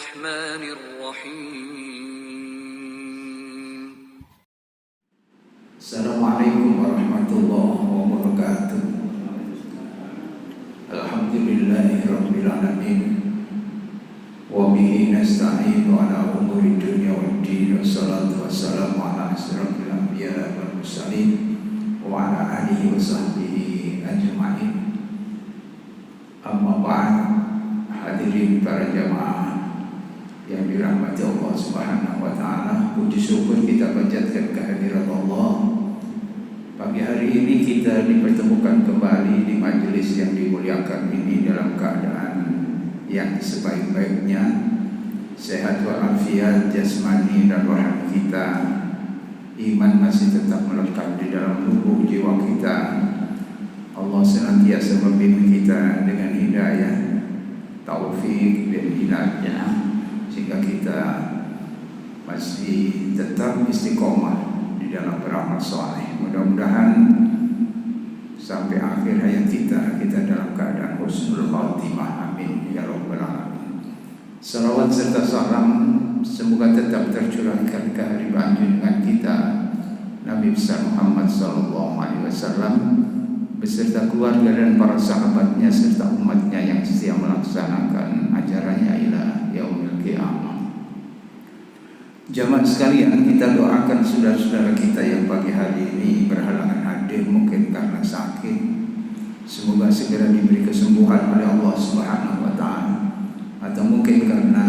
الرحمن الرحيم. السلام عليكم ورحمة الله وبركاته. الحمد لله رب العالمين وبه نستعين على أمور الدنيا والدين والصلاة والسلام على أشرف الأنبياء والمرسلين وعلى آله وصحبه أجمعين. Amma ba'd, hadirin para jamaah yang dirahmati Allah Subhanahu wa taala, puji syukur kita panjatkan kehadirat Allah. Pagi hari ini kita dipertemukan kembali di majelis yang dimuliakan ini dalam keadaan yang sebaik-baiknya, sehat walafiat jasmani dan rohani kita, iman masih tetap melekat di dalam lubuk jiwa kita. Allah senantiasa membimbing kita dengan hidayah, taufik dan hidayah, sehingga kita masih tetap istiqomah di dalam beramal saleh. Mudah-mudahan sampai akhir hayat kita dalam keadaan husnul khatimah. Amin ya rabbal alamin. Salawat serta salam semoga tetap tercurahkan ke hariban junjungan kita Nabi besar Muhammad sallallahu alaihi wasallam beserta keluarga dan para sahabatnya serta umatnya yang setia melaksanakan ajarannya ila yaumil qiyamah. Jamaah sekalian, kita doakan saudara-saudara kita yang pagi hari ini berhalangan hadir mungkin karena sakit. Semoga segera diberi kesembuhan oleh Allah Subhanahu wa taala, atau mungkin karena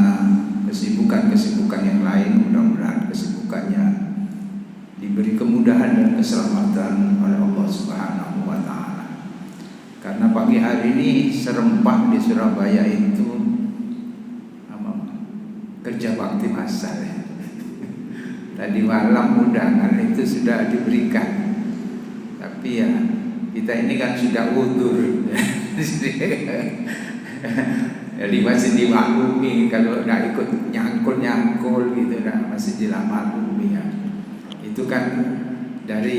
kesibukan-kesibukan yang lain, mudah-mudahan kesibukannya diberi kemudahan dan keselamatan oleh Allah Subhanahu wa taala. Karena pagi hari ini serempak di Surabaya itu kerja bakti masal ya. Tadi malam undangan itu sudah diberikan, tapi ya kita ini kan sudah udur. Jadi masih dimaklumi kalau tidak ikut nyangkul gitu, masih dimaklumi ya. Itu kan dari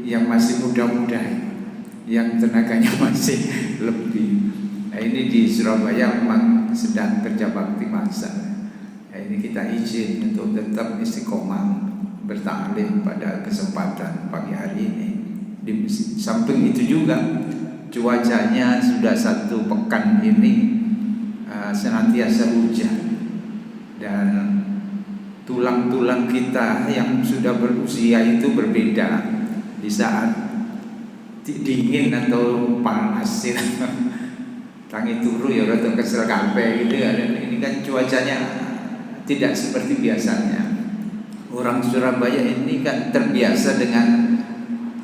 yang masih muda-muda, yang tenaganya masih lebih. Nah, ini di Surabaya memang sedang kerja bakti masal. Nah, ini kita izin untuk tetap istiqomah bertaklim pada kesempatan pagi hari ini. Di samping itu juga cuacanya sudah 1 pekan ini senantiasa hujan, dan tulang-tulang kita yang sudah berusia itu berbeda di saat dingin atau panas ya. Tangi turu ya atau kesel kabeh gitu ya. Ini kan cuacanya tidak seperti biasanya. Orang Surabaya ini kan terbiasa dengan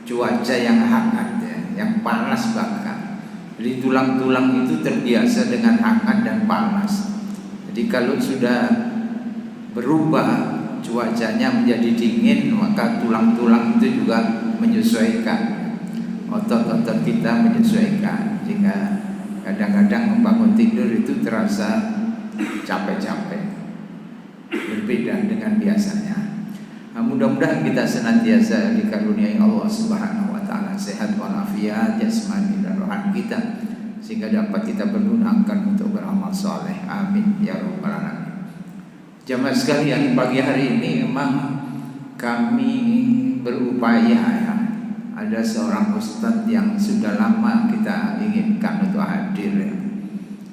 cuaca yang hangat ya, yang panas bahkan. Jadi tulang-tulang itu terbiasa dengan hangat dan panas. Jadi kalau sudah berubah cuacanya menjadi dingin, maka tulang-tulang itu juga menyesuaikan. Otot-otot kita menyesuaikan, sehingga kadang-kadang membangun tidur itu terasa capek-capek, berbeda dengan biasanya. Nah, mudah-mudahan kita senantiasa dikaruniai Allah Subhanahu wa taala sehat walafiat jasmani dan rohani kita, sehingga dapat kita bergunakan untuk beramal saleh. Amin ya rabbal alamin. Jamaah sekalian, pagi hari ini memang kami berupaya ya. Ada seorang ustadz yang sudah lama kita inginkan untuk hadir ya.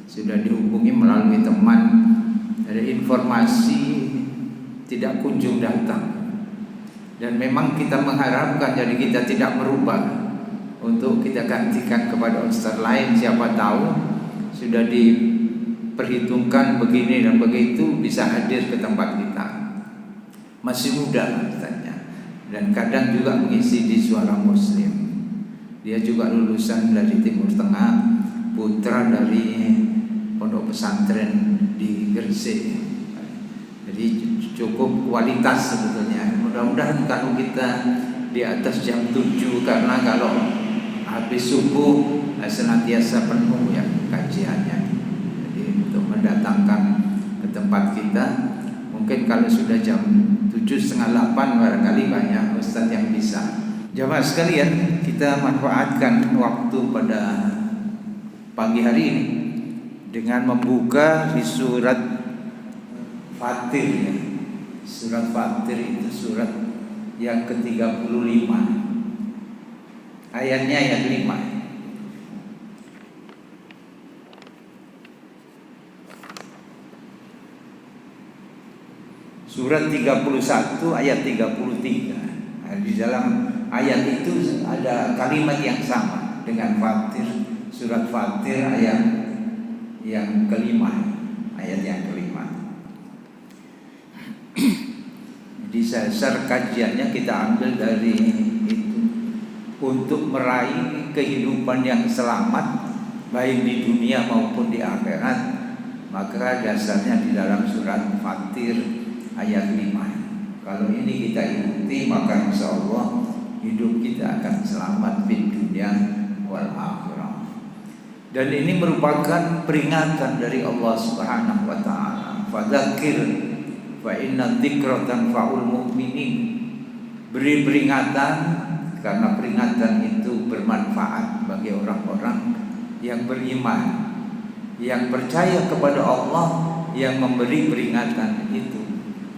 Sudah dihubungi melalui teman, dari informasi tidak kunjung datang. Dan memang kita mengharapkan, jadi kita tidak merubah untuk kita gantikan kepada ustadz lain. Siapa tahu sudah diperhitungkan begini dan begitu bisa hadir ke tempat kita. Masih muda ustadznya, dan kadang juga mengisi di Suara Muslim. Dia juga lulusan dari Timur Tengah, putra dari pondok pesantren di Gresik. Jadi cukup kualitas sebetulnya. Mudah-mudahan kalau kita di atas jam 7, karena kalau habis subuh senantiasa penuh ya kajiannya. Jadi untuk mendatangkan ke tempat kita, mungkin kalau sudah jam 7:30 barangkali banyak ustaz yang bisa. Jamaah sekalian, kita manfaatkan waktu pada pagi hari ini dengan membuka di surat Fatir ya. Surat Fatir itu surat yang ke-35. Ayatnya ayat 5. Surat 31 ayat 33. Nah, di dalam ayat itu ada kalimat yang sama dengan Fatir. Surat Fatir ayat yang kelima. Ayat yang kelima. Di dasar kajiannya kita ambil dari itu untuk meraih kehidupan yang selamat baik di dunia maupun di akhirat, maka dasarnya di dalam surat Fatir ayat 5. Kalau ini kita ikuti, maka insya Allah hidup kita akan selamat di dunia wal akhirah. Dan ini merupakan peringatan dari Allah Subhanahu wa taala. Fadzakir fa inna dzikra tanfa'ul mu'minin. Beri peringatan karena peringatan itu bermanfaat bagi orang-orang yang beriman, yang percaya kepada Allah, yang memberi peringatan itu.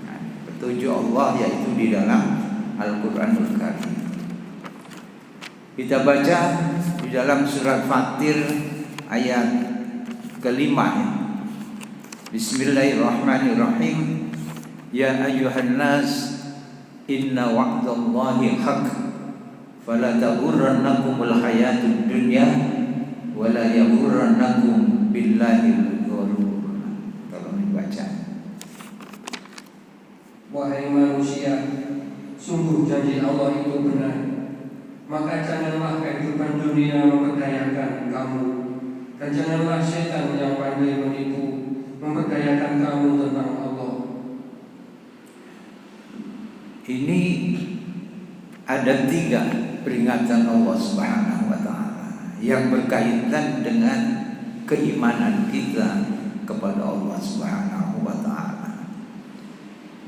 Nah, petunjuk Allah yaitu di dalam Al-Qur'anul Karim. Kita baca di dalam surat Fatir ayat kelima. Bismillahirrahmanirrahim. Ya ayyuhan nas inna wa'dallahi haqq fala taghurrannakumul hayatud dunya wala yaghurrannakum billahil ghurur. Tolong dibaca. Wahai manusia, sungguh janji Allah itu benar. Maka janganlah kehidupan dunia memperdayakan kamu, dan janganlah setan yang pandai menipu memperdayakan kamu tentang Allah. Ini ada 3 peringatan Allah Subhanahu wa taala yang berkaitan dengan keimanan kita kepada Allah Subhanahu wa taala.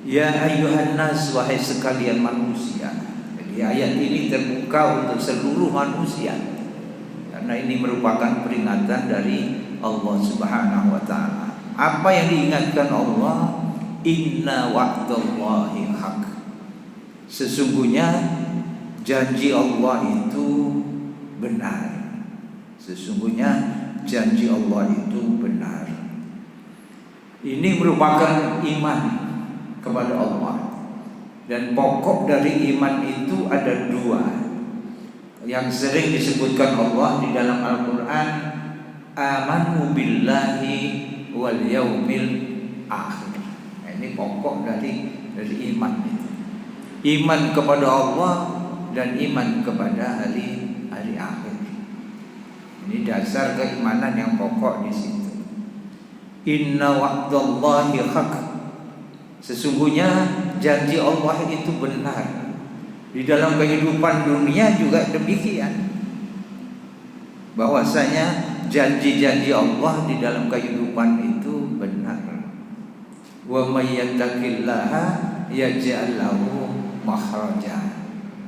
Ya ayyuhan nas, wahai sekalian manusia. Jadi ayat ini terbuka untuk seluruh manusia, karena ini merupakan peringatan dari Allah Subhanahu wa taala. Apa yang diingatkan Allah? Inna wa'dallahi haqq. Sesungguhnya janji Allah itu benar. Sesungguhnya janji Allah itu benar. Ini merupakan iman kepada Allah. Dan pokok dari iman itu ada 2 yang sering disebutkan Allah di dalam Al-Quran. Amanu billahi wal yaumil akhir. Nah, ini pokok dari iman itu. Iman kepada Allah dan iman kepada hari akhir. Ini dasar keimanan yang pokok di situ. Inna wa'dallahi haqq. Sesungguhnya janji Allah itu benar. Di dalam kehidupan dunia juga demikian. Bahwasanya janji-janji Allah di dalam kehidupan itu benar. Wa may yattaqillaha yaj'al lahu makhraja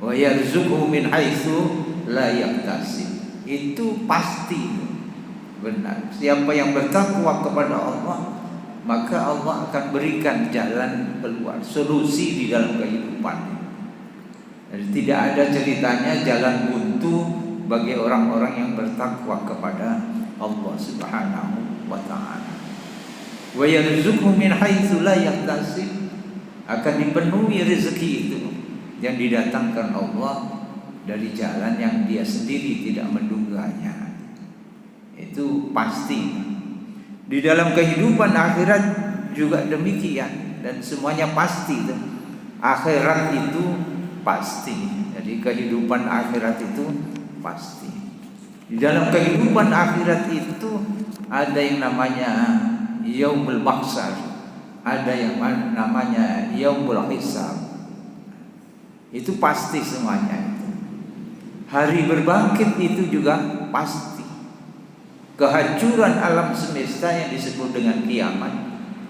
wa yarzuqhu min haitsu la yahtasib. Itu pasti benar. Siapa yang bertakwa kepada Allah, maka Allah akan berikan jalan keluar, solusi di dalam kehidupan. Jadi tidak ada ceritanya jalan buntu bagi orang-orang yang bertakwa kepada Allah Subhanahu wa taala. Wa yarzuqhu min haitsu la yahtasib. Akan dipenuhi rezeki itu yang didatangkan Allah dari jalan yang dia sendiri tidak menduganya. Itu pasti. Di dalam kehidupan akhirat juga demikian, dan semuanya pasti. Akhirat itu pasti. Jadi kehidupan akhirat itu pasti. Di dalam kehidupan akhirat itu ada yang namanya yaumul mahsyar, ada yang namanya yaumul hisab. Itu pasti semuanya. Hari berbangkit itu juga pasti. Kehancuran alam semesta yang disebut dengan kiamat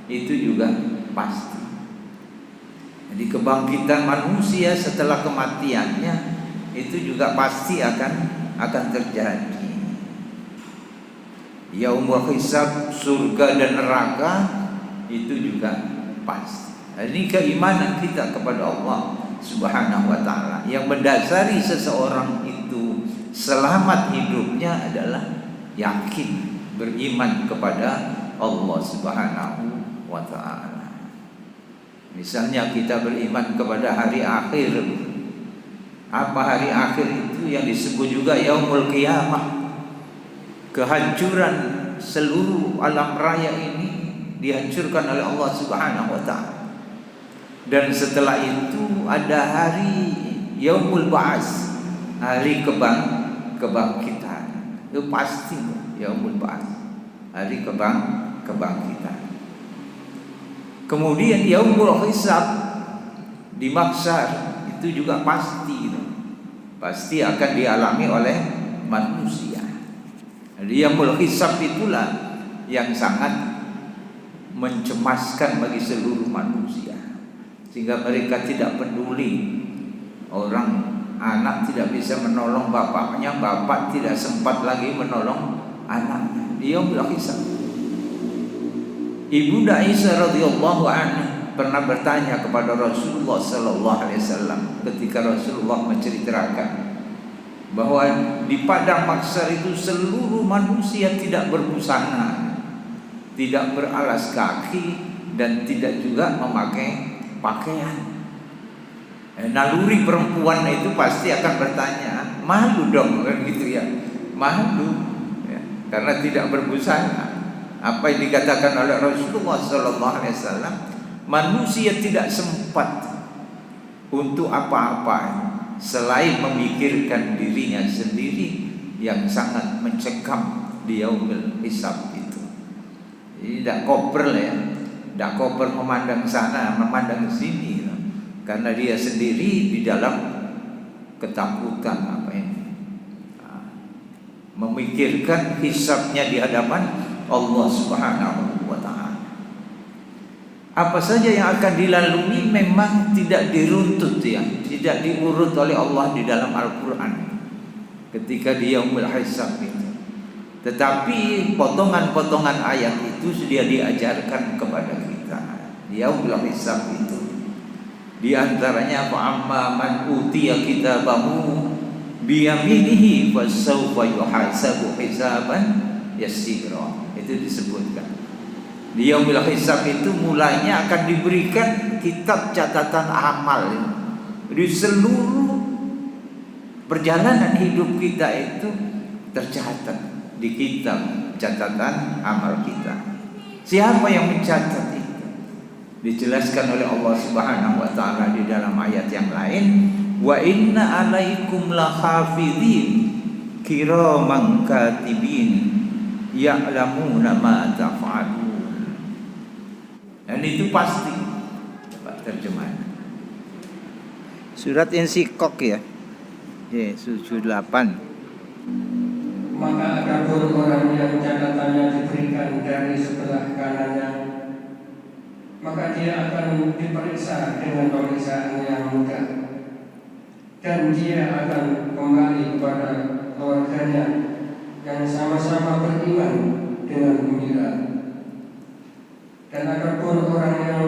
itu juga pasti. Jadi kebangkitan manusia setelah kematiannya itu juga pasti akan terjadi. Yaumul hisab, surga dan neraka itu juga pasti. Ini keimanan kita kepada Allah Subhanahu wa ta'ala yang mendasari seseorang itu selamat hidupnya adalah yakin, beriman kepada Allah Subhanahu wa ta'ala. Misalnya kita beriman kepada hari akhir. Apa hari akhir itu? Yang disebut juga yaumul qiyamah. Kehancuran seluruh alam raya ini dihancurkan oleh Allah Subhanahu wa ta'ala. Dan setelah itu ada hari yaumul ba'ats, hari kebangkitan. Itu pasti yaumul ba'ats, hari kebangkitan. Kemudian yaumul hisab di mahsyar, itu juga pasti akan dialami oleh manusia. Jadi yaumul hisab itulah yang sangat mencemaskan bagi seluruh manusia, sehingga mereka tidak peduli. Orang anak tidak bisa menolong bapaknya, bapak tidak sempat lagi menolong anaknya. Yaumul hisab. Ibunda Aisyah radhiyallahu anha pernah bertanya kepada Rasulullah sallallahu alaihi wasallam ketika Rasulullah menceritakan bahwa di padang mahsyar itu seluruh manusia tidak berbusana, tidak beralas kaki, dan tidak juga memakai pakaian. Naluri perempuan itu pasti akan bertanya, malu dong kan gitu ya, malu ya, karena tidak berbusana. Apa yang dikatakan oleh Rasulullah sallallahu alaihi wasallam, manusia tidak sempat untuk apa-apa selain memikirkan dirinya sendiri yang sangat mencekam di yaumul hisab itu. Jadi tidak koper ya, tidak koper memandang sana, memandang sini, karena dia sendiri di dalam ketakutan memikirkan hisabnya di hadapan Allah Subhanahu wa ta'ala. Apa saja yang akan dilalui memang tidak diruntut ya, tidak diurut oleh Allah di dalam Al-Quran ketika di yaumul hisab itu. Tetapi potongan-potongan ayat itu sudah diajarkan kepada kita di yaumul hisab itu. Di antaranya fa'amma man utiya kitabahu biyaminihi fasawfa yuhasabu hisaban yasira. Itu disebutkan di yaumul hisab itu mulanya akan diberikan kitab catatan amal. Di seluruh perjalanan hidup kita itu tercatat di kitab catatan amal kita. Siapa yang mencatat itu? Dijelaskan oleh Allah Subhanahu wa ta'ala di dalam ayat yang lain, wa inna alaikum lahafidhin kiraman katibin ya'lamuna ma taf'alun. Dan itu pasti. Coba terjemahan surat Insyikok ya, 78. Maka adapun orang yang catatannya diberikan dari sebelah kanannya, maka dia akan diperiksa dengan pemeriksaan yang mudah, dan dia akan kembali kepada keluarganya yang sama-sama beriman dengan gembira. Dan adapun orang yang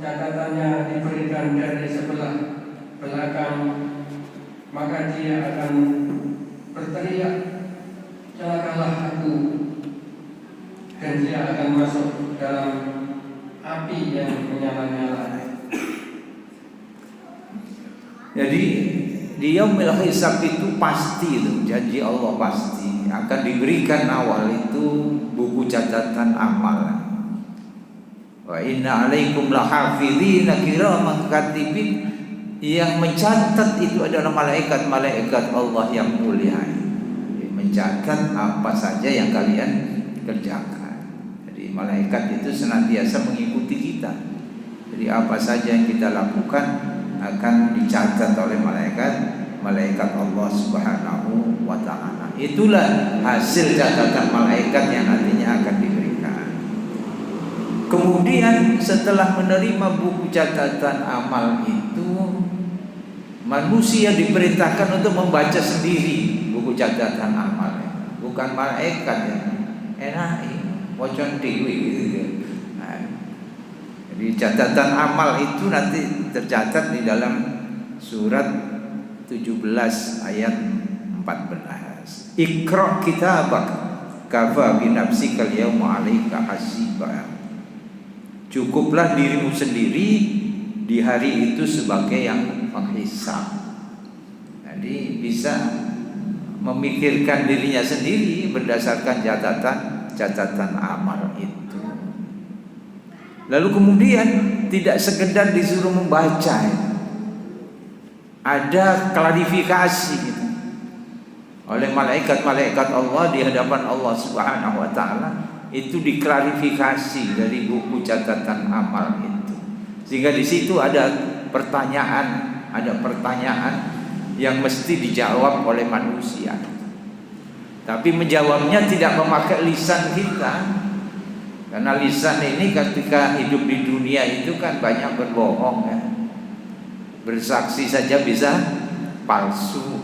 catatannya diberikan dari sebelah belakang, maka dia akan berteriak, celakalah aku, dan dia akan masuk dalam api yang menyala-nyala. Jadi di yaumul hisab itu pasti itu, janji Allah pasti akan diberikan awal itu buku catatan amal. Wa inna alaikum lahafidhina kiraman katibin, yang mencatat itu adalah malaikat-malaikat Allah yang mulia, mencatat apa saja yang kalian kerjakan. Jadi malaikat itu senantiasa mengikuti kita. Jadi apa saja yang kita lakukan akan dicatat oleh malaikat Allah Subhanahu wa ta'ala. Itulah hasil catatan malaikat yang nantinya akan diberikan. Kemudian setelah menerima buku catatan amal itu, manusia diperintahkan untuk membaca sendiri buku catatan amal. Bukan malaikat ya, enak wacon dewi gitu. Jadi catatan amal itu nanti tercatat di dalam surat 17 ayat 14. Iqra kitabak kafa bi nafsikal yawma 'alaika hasiba. Cukuplah dirimu sendiri di hari itu sebagai yang menghisab. Jadi bisa memikirkan dirinya sendiri berdasarkan catatan amal itu. Lalu kemudian tidak sekedar disuruh membaca, ada klarifikasi gitu oleh malaikat-malaikat Allah di hadapan Allah Subhanahu wa taala. Itu diklarifikasi dari buku catatan amal itu, sehingga di situ ada pertanyaan yang mesti dijawab oleh manusia. Tapi menjawabnya tidak memakai lisan kita, karena lisan ini ketika hidup di dunia itu kan banyak berbohong ya. Bersaksi saja bisa palsu.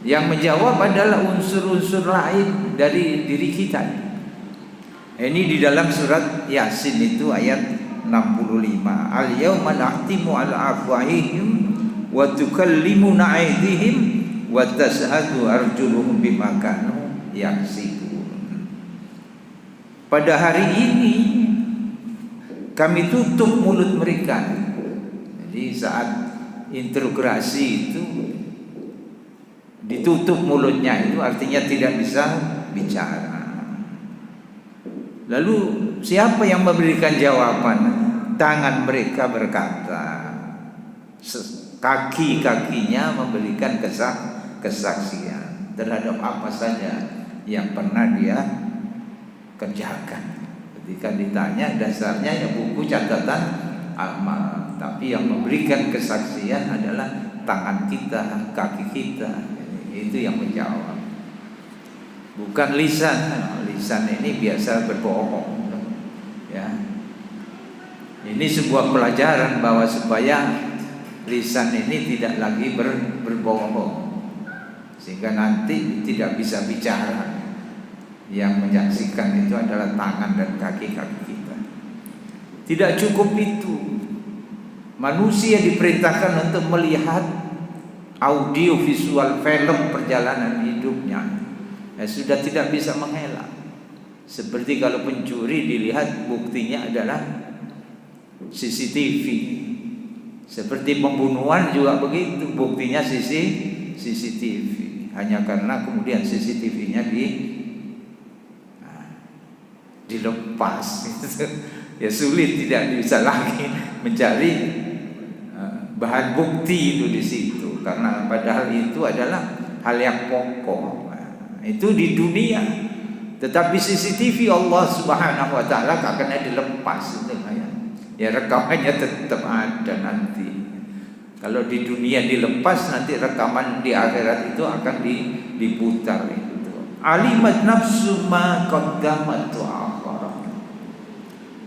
Yang menjawab adalah unsur-unsur lain dari diri kita. Ini di dalam surat Yasin itu ayat 65. Al-yawma nahtimu ala afwahihim wa tukallimuna aydihim wa tashhadu arjuluhum bima kanu yaksibun. Pada hari ini kami tutup mulut mereka. Jadi saat interogasi itu ditutup mulutnya, itu artinya tidak bisa bicara. Lalu siapa yang memberikan jawaban? Tangan mereka berkata, kaki-kakinya memberikan kesaksian terhadap apa saja yang pernah dia kerjakan. Ketika ditanya, dasarnya ya buku catatan amal, tapi yang memberikan kesaksian adalah tangan kita, kaki kita. Itu yang menjawab, bukan lisan. Lisan ini biasa berbohong ya. Ini sebuah pelajaran bahwa supaya lisan ini tidak lagi berbohong, sehingga nanti tidak bisa bicara. Yang menyaksikan itu adalah tangan dan kaki-kaki kita. Tidak cukup itu, manusia diperintahkan untuk melihat audio visual film perjalanan hidupnya. Sudah tidak bisa mengelak. Seperti kalau pencuri dilihat buktinya adalah CCTV. Seperti pembunuhan juga begitu, buktinya CCTV. Hanya karena kemudian CCTV-nya dilepas, ya sulit, tidak bisa lagi mencari bahan bukti itu di situ, karena padahal itu adalah hal yang pokok. Itu di dunia, tetapi CCTV Allah Subhanahu wa taala akan dilepas itu ya, rekamannya tetap ada nanti. Kalau di dunia dilepas, nanti rekaman di akhirat itu akan diputar itu. Alimat nafsu ma qaddamat wa akharat.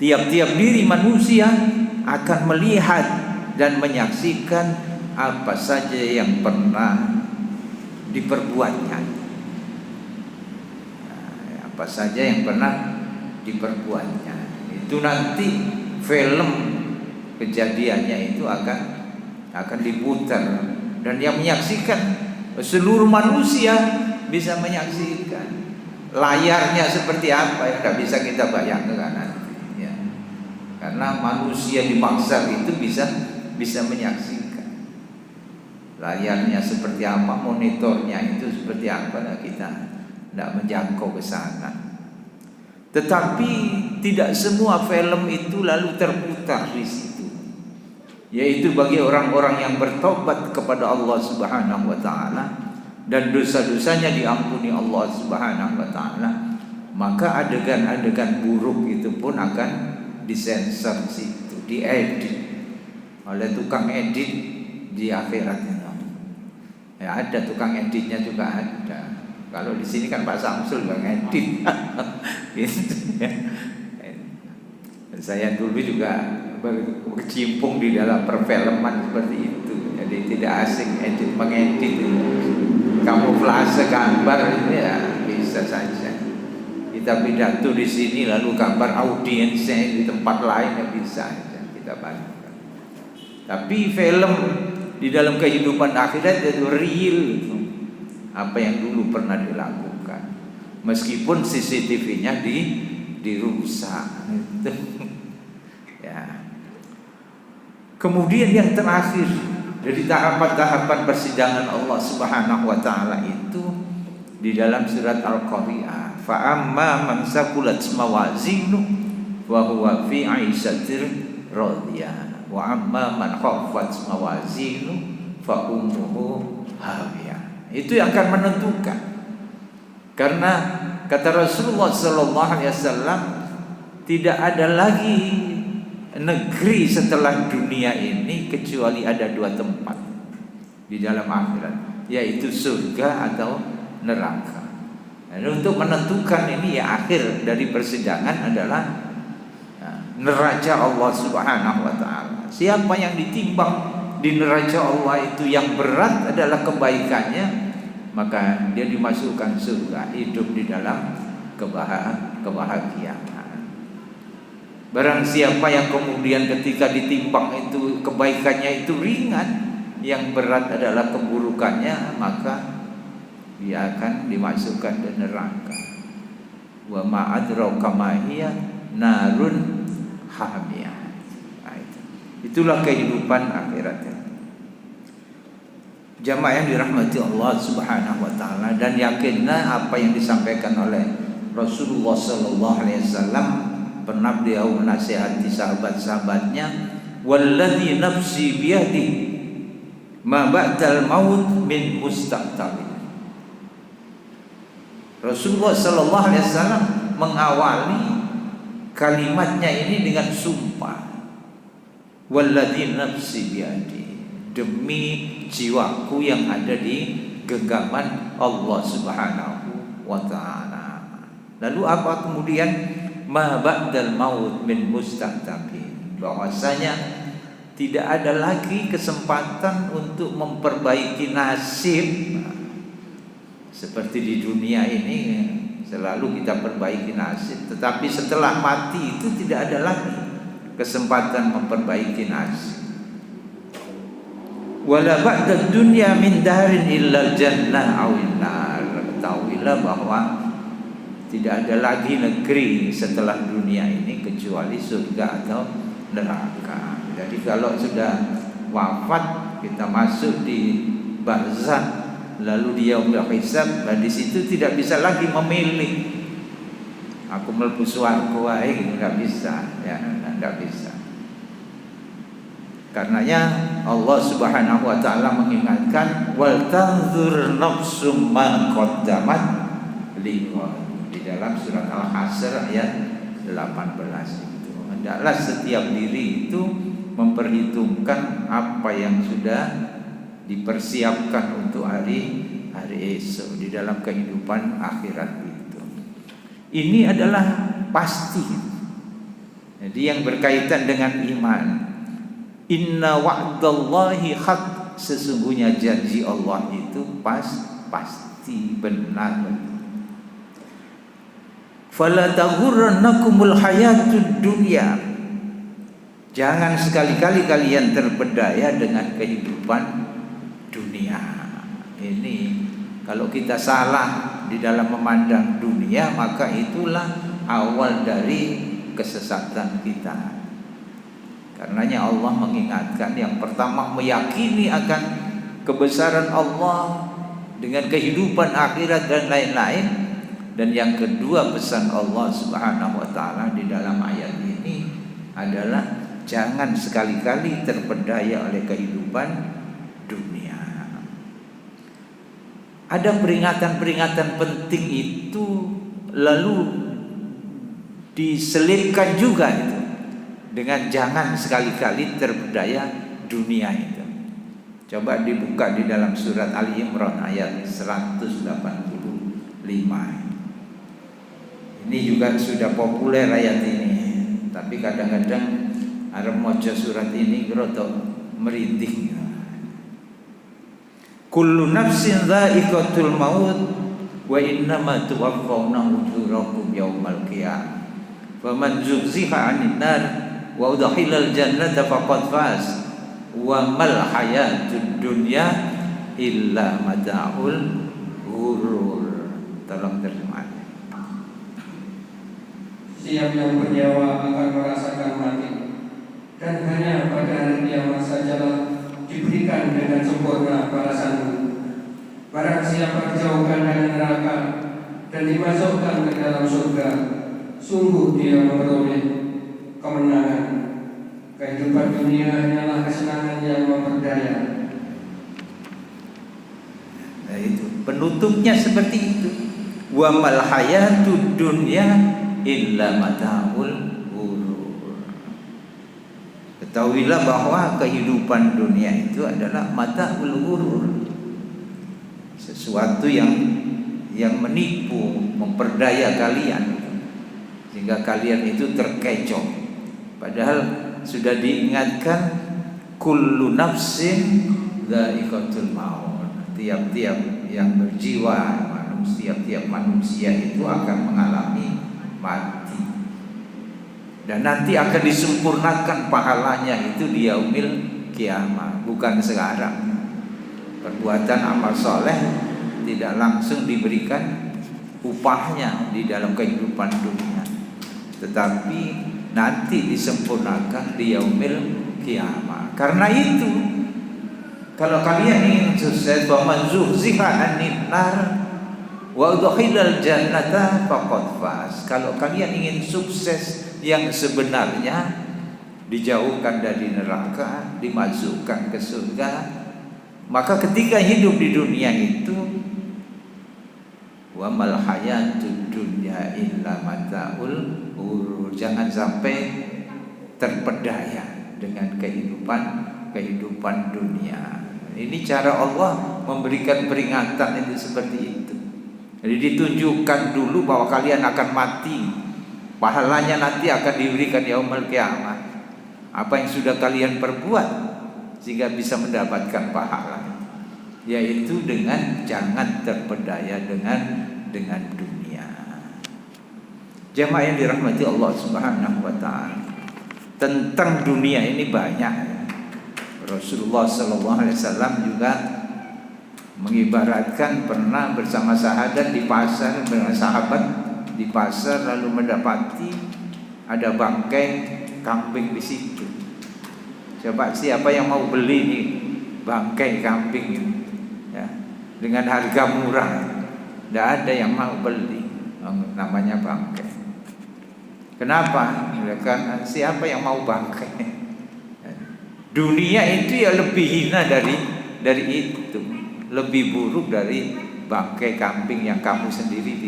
Tiap-tiap diri manusia akan melihat dan menyaksikan apa saja yang pernah diperbuatnya. Apa saja yang pernah diperbuatnya. Itu nanti film kejadiannya itu akan diputar, dan yang menyaksikan seluruh manusia bisa menyaksikan. Layarnya seperti apa yang tidak bisa kita bayangkan nanti ya. Karena manusia di mahsyar itu bisa menyaksikan layarnya seperti apa, monitornya itu seperti apa. Nah, kita tidak menjangkau ke sana. Tetapi tidak semua film itu lalu terputar di situ, yaitu bagi orang-orang yang bertobat kepada Allah Subhanahu wa taala dan dosa-dosanya diampuni Allah Subhanahu wa taala, maka adegan-adegan buruk itu pun akan disensor situ, diedit oleh tukang edit di akhirat. Ya, ada tukang editnya juga ada. Kalau di sini kan Pak Samsul bang edit. Gitu ya. Saya dulu juga berkecimpung di dalam perfilman seperti itu. Jadi tidak asing mengedit. Kamuflase gambar itu ya bisa saja. kita pidato di sini lalu gambar audiensnya di tempat lain ya bisa kita bandingkan. Tapi film di dalam kehidupan akhirat itu real itu. Apa yang dulu pernah dilakukan. Meskipun CCTV-nya dirusak. Ya. Kemudian yang terakhir dari tahapan-tahapan persidangan Allah Subhanahu wa taala itu di dalam surat Al-Qari'ah, fa amma man saqulat mawazinu wa huwa fi 'aishatir radiyah wa amma man khaffat mawazinu fa ummuhu hawiyah. Itu yang akan menentukan. Karena kata Rasulullah sallallahu alaihi wasallam, tidak ada lagi negeri setelah dunia ini kecuali ada dua tempat di dalam akhirat, yaitu surga atau neraka. Dan untuk menentukan ini ya akhir dari persidangan adalah neraca Allah Subhanahu wa taala. Siapa yang ditimbang di neraca Allah itu yang berat adalah kebaikannya, maka dia dimasukkan surga, hidup di dalam kebahagiaan. Barang siapa yang kemudian ketika ditimbang itu kebaikannya itu ringan, yang berat adalah keburukannya, maka dia akan dimasukkan ke neraka. Wa ma adraka ma hiya narun hamiyah. Itulah kehidupan akhiratnya. Jamaah yang dirahmati Allah Subhanahu wa taala, dan yakinlah apa yang disampaikan oleh Rasulullah sallallahu alaihi wasallam. Pernah beliau menasihati sahabat-sahabatnya, walladzi nafsi biyadi ma ba'dal maut min mustaqbal. Rasulullah sallallahu alaihi wasallam mengawali kalimatnya ini dengan sumpah, walladzi nafsi biyadi, demi jiwaku yang ada di genggaman Allah Subhanahu wa taala. Lalu apa kemudian? Ma ba'dal maut min mustaqbin, bahwasanya tidak ada lagi kesempatan untuk memperbaiki nasib. Seperti di dunia ini selalu kita perbaiki nasib, tetapi setelah mati itu tidak ada lagi kesempatan memperbaiki nasib. Wala ba'dad dunya min darin illal jannah awin nar. Ketahuilah bahwa tidak ada lagi negeri setelah dunia ini kecuali surga atau neraka. Jadi kalau sudah wafat, kita masuk di barzakh, lalu dia hisab, dan di situ tidak bisa lagi memilih. Aku mlebu swarga ae, enggak bisa, ya, enggak bisa. Karenanya Allah Subhanahu wa taala mengingatkan, wal tanzur nafsum ma qaddamat lighad. Di dalam surat Al-Hasr ayat 18 itu, hendaklah setiap diri itu memperhitungkan apa yang sudah dipersiapkan untuk hari esok di dalam kehidupan akhirat itu. Ini adalah pasti. Jadi yang berkaitan dengan iman, inna wa'dallahi haq, sesungguhnya janji Allah itu pasti benar. Fala taghurrannakumul hayatud dunya, jangan sekali-kali kalian terpedaya dengan kehidupan dunia ini. Kalau kita salah di dalam memandang dunia, maka itulah awal dari kesesatan kita. Karenanya Allah mengingatkan, yang pertama meyakini akan kebesaran Allah dengan kehidupan akhirat dan lain-lain. Dan yang kedua, pesan Allah Subhanahu wa taala di dalam ayat ini adalah jangan sekali-kali terpedaya oleh kehidupan dunia. Ada peringatan-peringatan penting itu lalu diselipkan juga itu dengan jangan sekali-kali terpedaya dunia itu. Coba dibuka di dalam surat Ali Imran ayat 185. Ini juga sudah populer ayat ini, tapi kadang-kadang arep maca surat ini groto merinding. Kullu nafsin dha'iqatul maut wa innama tuwaffawna ujurakum yaumal qiyamah. Faman zuhziha 'anil nar wa udkhilal jannata faqad faz. Wa mal hayatud dunya illa mata'ul ghurur. Tolong terjemahkan. Setiap yang bernyawa akan merasakan mati, dan hanya pada hari kiamat sajalah diberikan dengan sempurna balasanmu. Barang siapa dijauhkan dari neraka dan dimasukkan ke dalam surga, sungguh dia memperoleh kemenangan. Kehidupan dunia hanyalah kesenangan yang memperdaya. Nah itu penutupnya seperti itu. Wa mal hayatud dunya illa mata'ul ghurur. Ketahuilah bahwa kehidupan dunia itu adalah mata'ul ghurur. Sesuatu yang menipu, memperdaya kalian sehingga kalian itu terkecoh. Padahal sudah diingatkan kullu nafsin dha'iqatul maut. Tiap-tiap yang berjiwa, tiap-tiap manusia itu akan mengalami mati. Dan nanti akan disempurnakan pahalanya itu di yaumil kiamah, bukan sekarang. Perbuatan amal soleh tidak langsung diberikan upahnya di dalam kehidupan dunia, tetapi nanti disempurnakan di yaumil kiamah. Karena itu, kalau kalian ingin sukses, faman zuhziha 'anil nar wa udkhilal jannata faqad faz. Kalau kalian ingin sukses yang sebenarnya, dijauhkan dari neraka, dimasukkan ke surga, maka ketika hidup di dunia itu, wa mal hayatud dunya illa mata'ul ghurur. Jangan sampai terpedaya dengan kehidupan dunia. Ini cara Allah memberikan peringatan itu seperti itu. Jadi ditunjukkan dulu bahwa kalian akan mati, pahalanya nanti akan diberikan yaumul qiyamah. Apa yang sudah kalian perbuat sehingga bisa mendapatkan pahala, yaitu dengan jangan terpedaya dengan dunia. Jemaah yang dirahmati Allah Subhanahu wa taala, tentang dunia ini banyak. Rasulullah sallallahu alaihi wasallam juga mengibaratkan pernah bersama sahabat di pasar, di pasar lalu mendapati ada bangkai kambing di situ. Coba siapa yang mau beli nih bangkai kambing ini, ya, dengan harga murah? Tidak ada yang mau beli, namanya bangkai. Kenapa? Karena siapa yang mau bangkai? Dunia itu ya lebih hina dari itu, lebih buruk dari bangkai kambing yang kamu sendiri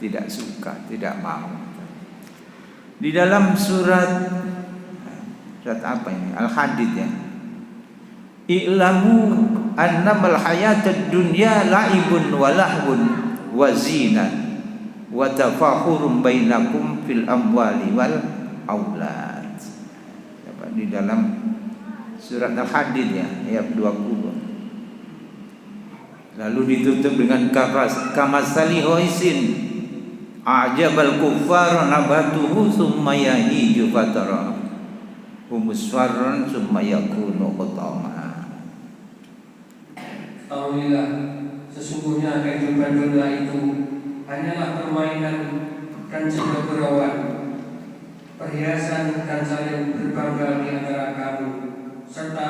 tidak suka, tidak mau. Di dalam surat apa ini? Al-Hadid ya. I'lamu annamal hayatud dunya la'ibun wa lahwun wa zinah wa tafakhurun bainakum fil amwali wal aulad. Di dalam surat Al-Hadid ya, ayat 20. Lalu ditutup dengan kamasali hoisin a'jabal kuffar nabatuhu summa yahiju fatara humusfarran summa yakunu qutama. Ketahuilah, sesungguhnya kehidupan dunia itu hanyalah permainan dan cengkerawan, perhiasan dan saling berbangga di antara kamu, serta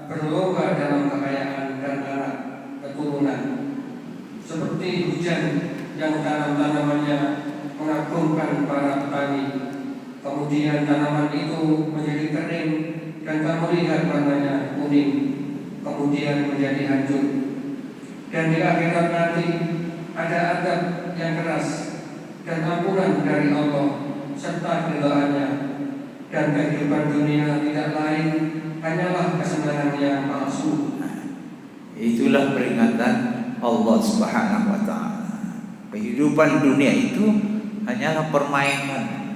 berlomba dalam kekayaan dan anak keturunan. Seperti hujan yang tanam-tanamannya mengagumkan para petani, kemudian tanaman itu menjadi kering dan kamu lihat warnanya kuning, kemudian menjadi hancur. Dan di akhirat nanti ada azab yang keras dan ampunan dari Allah serta ridhaannya. Dan kehidupan dunia tidak lain hanyalah kesenangan yang palsu. Itulah peringatan Allah Subhanahu wa taala. Kehidupan dunia itu hanyalah permainan.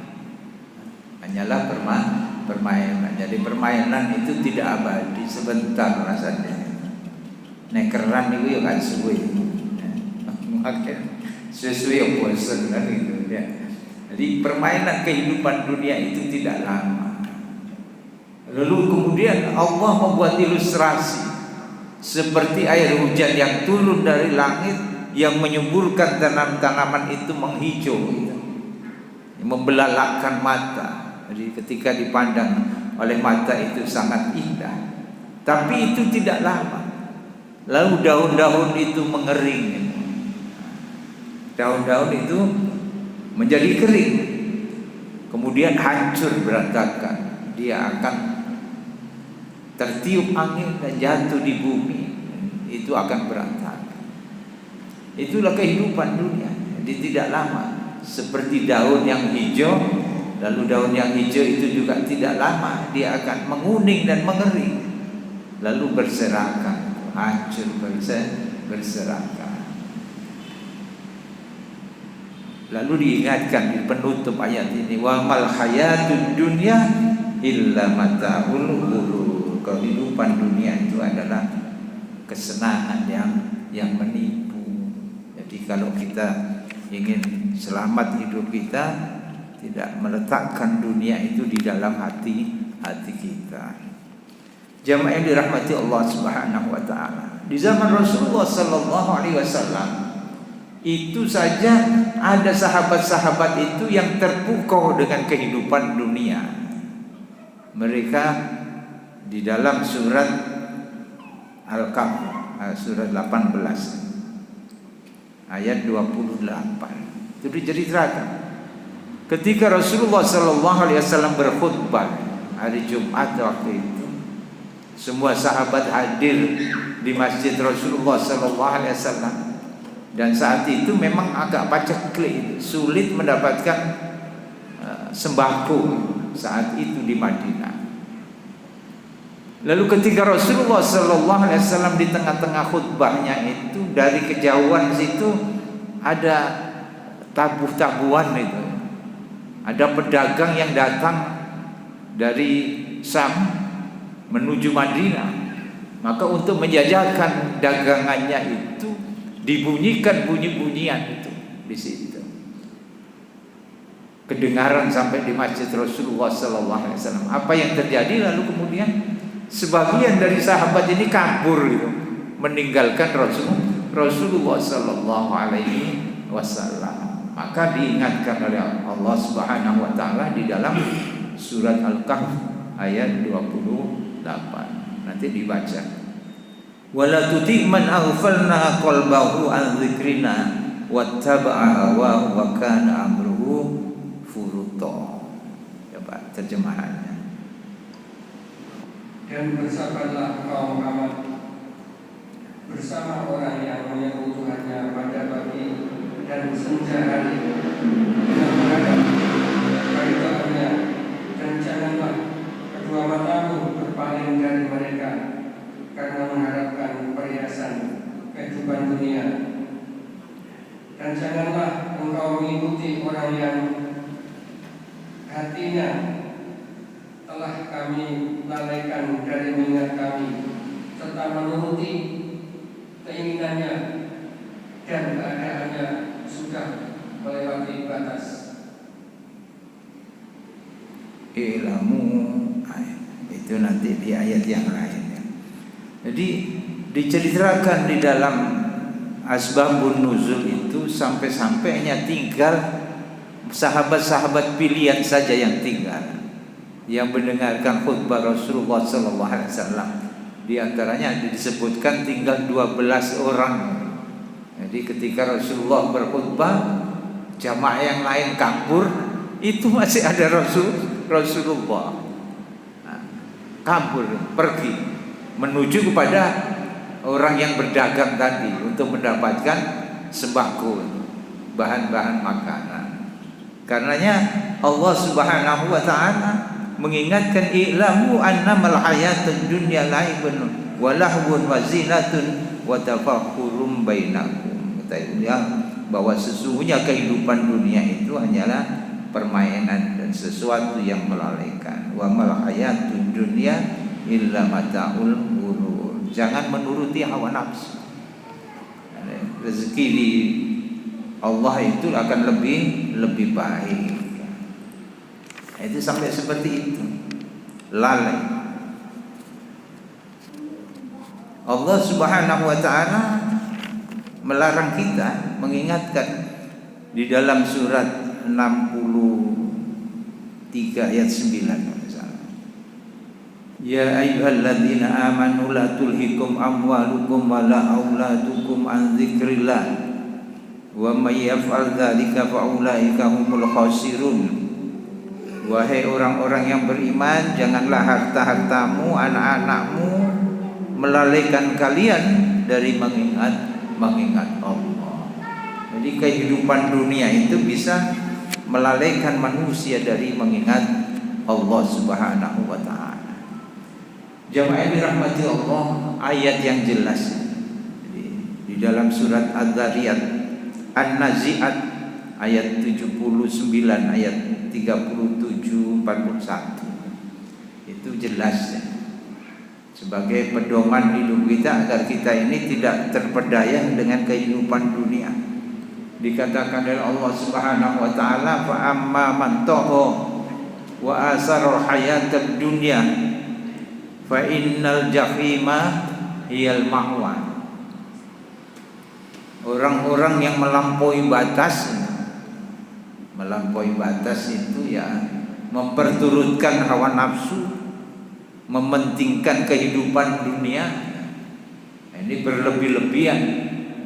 Hanyalah permainan. Jadi permainan itu tidak abadi, sebentar rasanya. Nekeran itu ya kan suwe. makan sesuai yang bosan kan gitu ya. Jadi permainan kehidupan dunia itu tidak lama. Lalu kemudian Allah membuat ilustrasi seperti air hujan yang turun dari langit yang menyuburkan tanaman-tanaman itu menghijau gitu, membelalakkan mata. Jadi ketika dipandang oleh mata itu sangat indah. Tapi itu tidak lama. Lalu daun-daun itu mengering. Daun-daun itu menjadi kering, kemudian hancur berantakan. Dia akan tertiup angin dan jatuh di bumi. Itu akan berantakan. Itulah kehidupan dunia. Jadi tidak lama. Seperti daun yang hijau, lalu daun yang hijau itu juga tidak lama, dia akan menguning dan mengering, lalu berserakan, hancur, berserakan. Lalu diingatkan di penutup ayat ini, wa mal hayatud dunya illa mata'ul ghurur. Kehidupan dunia itu adalah kesenangan yang menipu. Jadi kalau kita ingin selamat hidup kita, tidak meletakkan dunia itu di dalam hati kita. Jamaah yang dirahmati Allah Subhanahu wa taala. Di zaman Rasulullah sallallahu alaihi wasallam itu saja ada sahabat-sahabat itu yang terpukau dengan kehidupan dunia. Mereka di dalam surat Al-Kahf surat 18 ayat 28 itu diceritakan ketika Rasulullah sallallahu alaihi wasallam berkhutbah hari Jumat waktu itu, semua sahabat hadir di masjid Rasulullah sallallahu alaihi wasallam. Dan saat itu memang agak paceklik, sulit mendapatkan sembako saat itu di Madinah. Lalu ketika Rasulullah sallallahu alaihi wasallam di tengah-tengah khutbahnya itu, dari kejauhan situ ada tabuh-tabuhan itu. Ada pedagang yang datang dari Sam menuju Madinah. Maka untuk menjajakan dagangannya itu dibunyikan bunyi-bunyian itu di situ. Kedengaran sampai di masjid Rasulullah sallallahu alaihi wasallam. Apa yang terjadi? Lalu kemudian sebagian dari sahabat ini kabur gitu, meninggalkan Rasulullah sallallahu alaihi wasallam. Maka diingatkan oleh Allah Subhanahu wa taala di dalam surat Al-Kahf ayat 28. Nanti dibaca. Wala tuti man aghfalna qalbahu an dzikrina wattaba'a hawa wa kana amruhu furuta. Coba terjemahannya. Dan bersabarlah kaum Muhammad bersama orang yang menyeru Tuhannya pada pagi dan senja hari dengan menghadap keridhaannya, dan janganlah kedua matamu berpaling dari mereka karena mengharapkan perhiasan kehidupan dunia, dan janganlah engkau mengikuti orang yang hatinya telah kami lalaikan dari mengingat kami, serta menuruti keinginannya dan keadaannya sudah melewati batas. Ilmu itu nanti di ayat yang lain. Jadi diceritakan di dalam asbabun nuzul itu sampai-sampainya tinggal sahabat-sahabat pilihan saja yang tinggal, yang mendengarkan khutbah Rasulullah sallallahu alaihi wasallam. Di antaranya disebutkan tinggal 12 orang. Jadi ketika Rasulullah berkhutbah, jamaah yang lain kabur, itu masih ada Rasulullah. Kabur, pergi menuju kepada orang yang berdagang tadi untuk mendapatkan sembako, bahan-bahan makanan. Karenanya Allah Subhanahu wa taala mengingatkan, i'lamu annamal hayatud dunya la'ibun wa lahwun wa zinatun wa tafakkurum bainakum. Ketahuilah bahwa sesungguhnya kehidupan dunia itu hanyalah permainan dan sesuatu yang melalaikan. Wa mal hayatud dunya illa mata'ul ghurur. Jangan menuruti hawa nafsu. Rezeki Allah itu akan lebih baik. Itu sampai seperti itu. Lalai. Allah Subhanahu wa taala melarang kita, mengingatkan di dalam surat 63 ayat 9. Ya ayyuhalladzina amanu la tulhikum amwalukum wala auladukum an dzikrillah wa may yaf'al dzalika fa ulaika humul khasirun. Wahai orang-orang yang beriman, janganlah harta-hartamu, anak-anakmu melalaikan kalian dari mengingat Allah. Jadi kehidupan dunia itu bisa melalaikan manusia dari mengingat Allah Subhanahu wa taala. Jamaah dirahmati Allah, ayat yang jelas di dalam surat Az-Zariyat An-Nazi'at ayat 79 ayat 37 41 itu jelas sebagai pedoman hidup kita agar kita ini tidak terpedaya dengan kehidupan dunia. Dikatakan oleh Allah Subhanahu wa taala, fa amma man tagha wa asara hayatad dunya fa innal jahima hiyal ma'wa. Orang-orang yang melampaui batas itu ya memperturutkan hawa nafsu, mementingkan kehidupan dunia. Ini berlebih-lebihan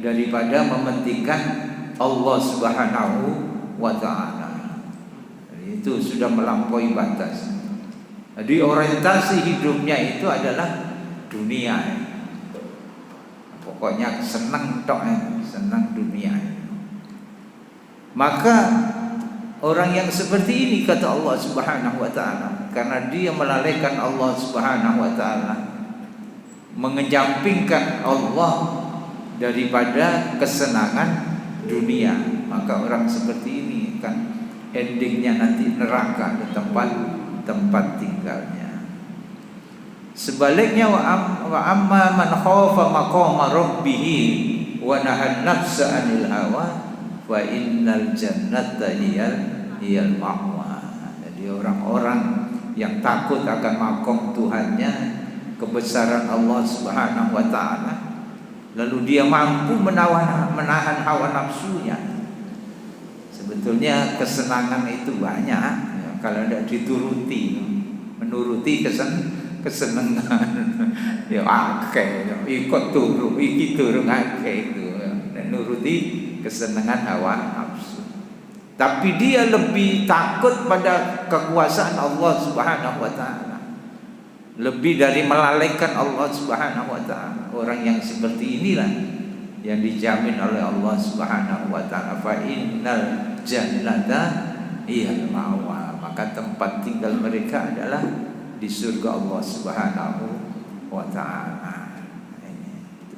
daripada mementingkan Allah Subhanahu wa taala. Itu sudah melampaui batas. Jadi orientasi hidupnya itu adalah dunia. Pokoknya senang dunia. Maka orang yang seperti ini, kata Allah Subhanahu wa taala, karena dia melalaikan Allah Subhanahu wa taala, mengejampingkan Allah daripada kesenangan dunia, maka orang seperti ini kan endingnya nanti neraka, tempat tinggalnya. Sebaliknya wa amma man khafa maqama rabbih wa nahan nafsa 'anil hawa wa innal jannata hiyal ma'wa. Jadi orang-orang yang takut akan makom Tuhannya, kebesaran Allah Subhanahu wa taala, lalu dia mampu menahan hawa nafsunya. Sebetulnya kesenangan itu banyak ya, kalau tidak dituruti, menuruti kesenangan ya akeh, ikut turu iki turun akeh itu, menuruti kesenangan hawa nafsu. Tapi dia lebih takut pada kekuasaan Allah Subhanahu wa taala, lebih dari melalaikan Allah Subhanahu wa taala. Orang yang seperti inilah yang dijamin oleh Allah Subhanahu wa taala, fa innal jannata hiyal ma'wa. Maka tempat tinggal mereka adalah di surga Allah Subhanahu wa taala.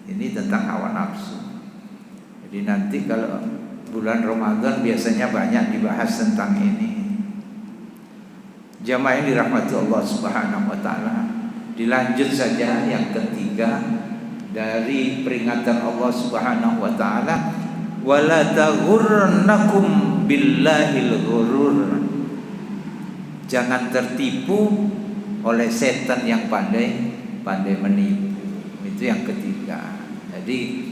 Ini tentang hawa nafsu. Jadi nanti kalau bulan Ramadan biasanya banyak dibahas tentang ini. Jamaah yang dirahmati Allah Subhanahu wa taala, dilanjut saja yang ketiga dari peringatan Allah Subhanahu wa taala, wala taghurrannakum billahil ghurur. Jangan tertipu oleh setan yang pandai menipu. Itu yang ketiga. Jadi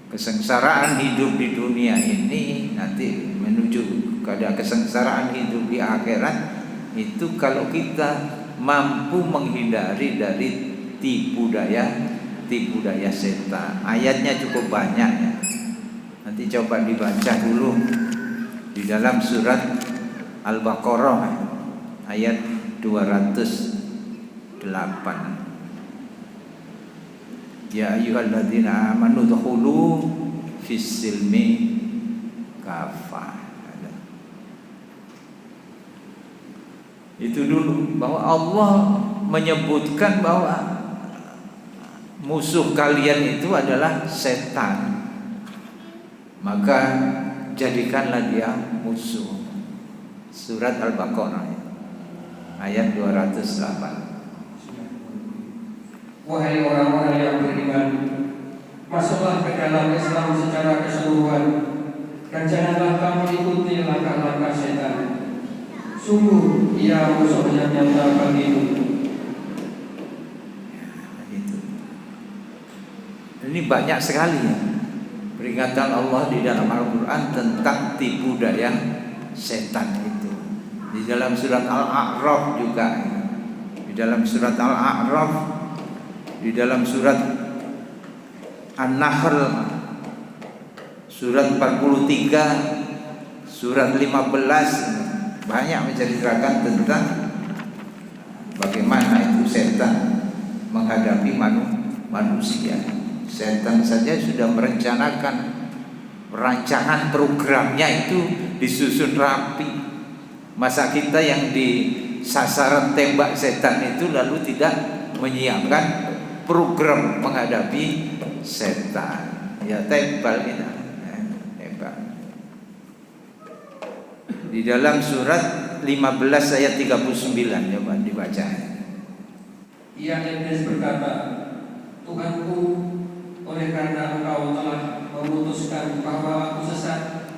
kesengsaraan hidup di dunia ini nanti menuju kepada kesengsaraan hidup di akhirat itu kalau kita mampu menghindari dari tipu daya setan. Ayatnya cukup banyak ya. Nanti coba dibaca dulu di dalam surat Al-Baqarah ayat 208. Ya ayyuhalladzina amanu dkhulu fis silmi kafah. Itu dulu bahwa Allah menyebutkan bahwa musuh kalian itu adalah setan. Maka jadikanlah dia musuh. Surat Al-Baqarah ayat 208. Wahai orang-orang yang beriman, masuklah ke dalam Islam secara keseluruhan dan janganlah kamu ikuti langkah-langkah setan. Sungguh ia musuhnya nyata bagimu. Itu. Ini banyak sekali ya peringatan Allah di dalam Al-Quran tentang tipu daya setan itu. Di dalam surat Al-A'raf juga, di dalam surat Al-A'raf, di dalam surat An-Nahl, surat 43, surat 15 banyak menceritakan tentang bagaimana itu setan menghadapi manusia. Setan saja sudah merencanakan rancangan programnya itu disusun rapi. Masa kita yang di sasaran tembak setan itu lalu tidak menyiapkan program menghadapi setan? Ya tembak kita, tembak. Di dalam surat 15 ayat 39 coba dibaca. Ia Iblis berkata, Tuhanku, oleh karena engkau telah memutuskan bahwa aku sesat,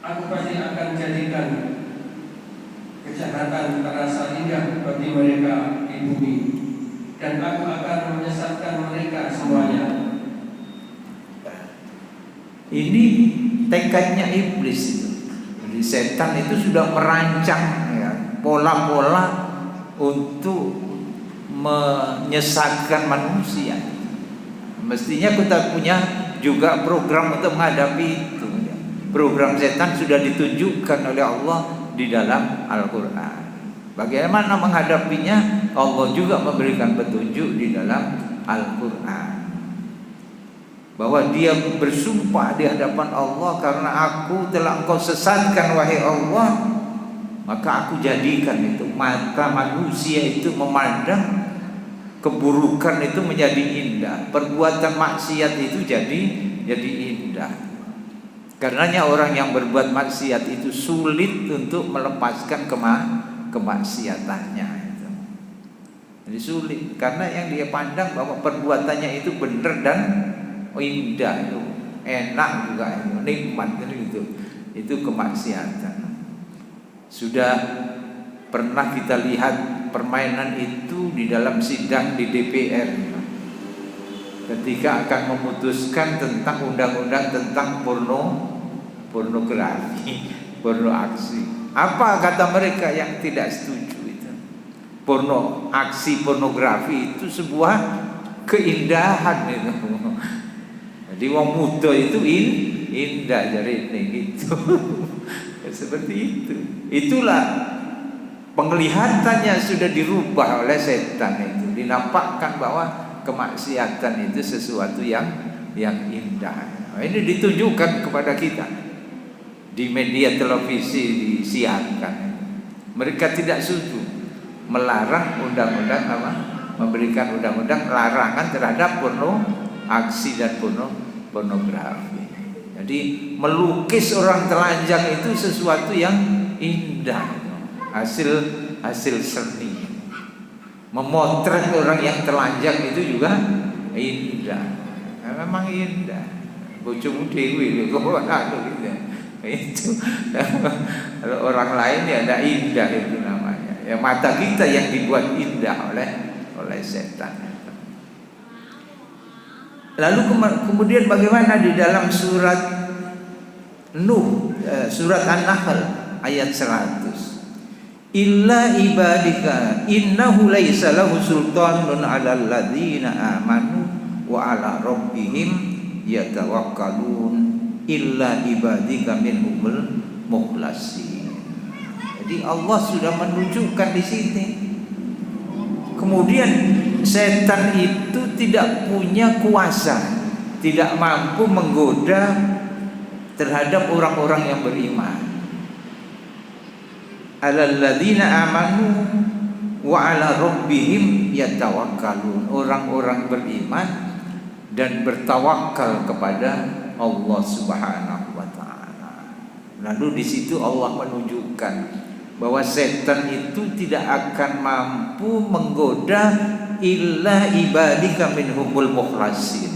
aku pasti akan jadikan kejahatan terasa indah bagi mereka di bumi, dan aku akan menyesatkan mereka semuanya. Ini tekadnya iblis itu. Jadi setan itu sudah merancang ya, pola-pola untuk menyesatkan manusia. Mestinya kita punya juga program untuk menghadapi itu. Program setan sudah ditunjukkan oleh Allah di dalam Al-Quran. Bagaimana menghadapinya? Allah juga memberikan petunjuk di dalam Al-Quran, bahwa dia bersumpah di hadapan Allah, karena aku telah engkau sesatkan wahai Allah, maka aku jadikan itu mata manusia itu memandang keburukan itu menjadi indah, perbuatan maksiat itu jadi indah. Karenanya orang yang berbuat maksiat itu sulit untuk melepaskan kemaksiatannya itu. Jadi sulit, karena yang dia pandang bahwa perbuatannya itu benar dan indah, itu enak juga, itu nikmat gitu. Itu kemaksiatan. Sudah pernah kita lihat permainan itu di dalam sidang di DPR ketika akan memutuskan tentang undang-undang tentang pornografi, porno aksi. Apa kata mereka yang tidak setuju itu? Porno aksi, pornografi itu sebuah keindahan itu. Jadi wong muda itu indah jadi ini gitu. Seperti itu. Itulah penglihatannya sudah dirubah oleh setan itu. Dinampakkan bahwa kemaksiatan itu sesuatu yang indah. Nah, ini ditunjukkan kepada kita di media televisi disiarkan. Mereka tidak setuju melarang undang-undang apa? Memberikan undang-undang larangan terhadap porno aksi dan pornografi. Jadi melukis orang telanjang itu sesuatu yang indah, hasil seni. Memotret orang yang telanjang itu juga indah. Nah, memang indah. Bojomu dewi kok gitu. Itu kalau orang lain ya tidak indah itu namanya. Ya mata kita yang dibuat indah oleh setan. Lalu kemudian bagaimana di dalam surat Nuh, surat An-Nahl ayat 100. Illa ibadika innahu laisa lahu sultanun 'alal ladzina amanu wa 'ala rabbihim yatawakkalun illa ibadika minhumul mukhlasin. Jadi Allah sudah menunjukkan di sini. Kemudian setan itu tidak punya kuasa, tidak mampu menggoda terhadap orang-orang yang beriman. Alal ladzina amanu wa ala rabbihim yatawakkalun. Orang-orang beriman dan bertawakal kepada Allah Subhanahu wa taala. Lalu di situ Allah menunjukkan bahwa setan itu tidak akan mampu menggoda illa ibadika minhumul mukhlasin,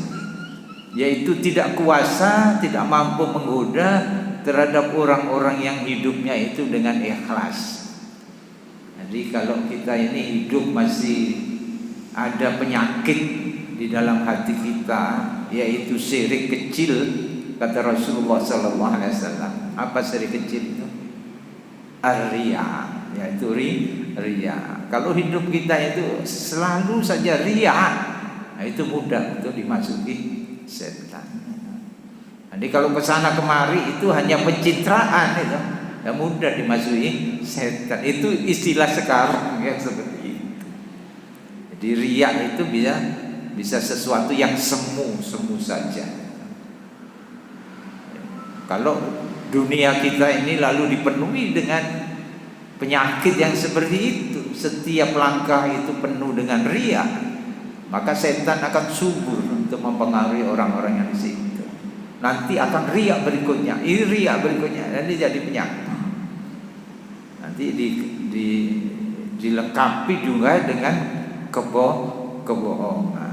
yaitu tidak kuasa, tidak mampu menggoda terhadap orang-orang yang hidupnya itu dengan ikhlas. Jadi kalau kita ini hidup masih ada penyakit di dalam hati kita, yaitu syirik kecil, kata Rasulullah SAW. Apa syirik kecil itu? Ar-riya, yaitu riya. Kalau hidup kita itu selalu saja riya, nah itu mudah untuk dimasuki setan. Jadi kalau kesana kemari itu hanya pencitraan itu, ya mudah dimasuki setan. Itu istilah sekarang ya seperti itu. Jadi riya itu bisa sesuatu yang semu saja. Kalau dunia kita ini lalu dipenuhi dengan penyakit yang seperti itu, setiap langkah itu penuh dengan riya, maka setan akan subur untuk mempengaruhi orang-orang yang di situ. Nanti akan riya berikutnya, riya berikutnya, nanti jadi penyakit. Nanti dilengkapi juga dengan kebohongan.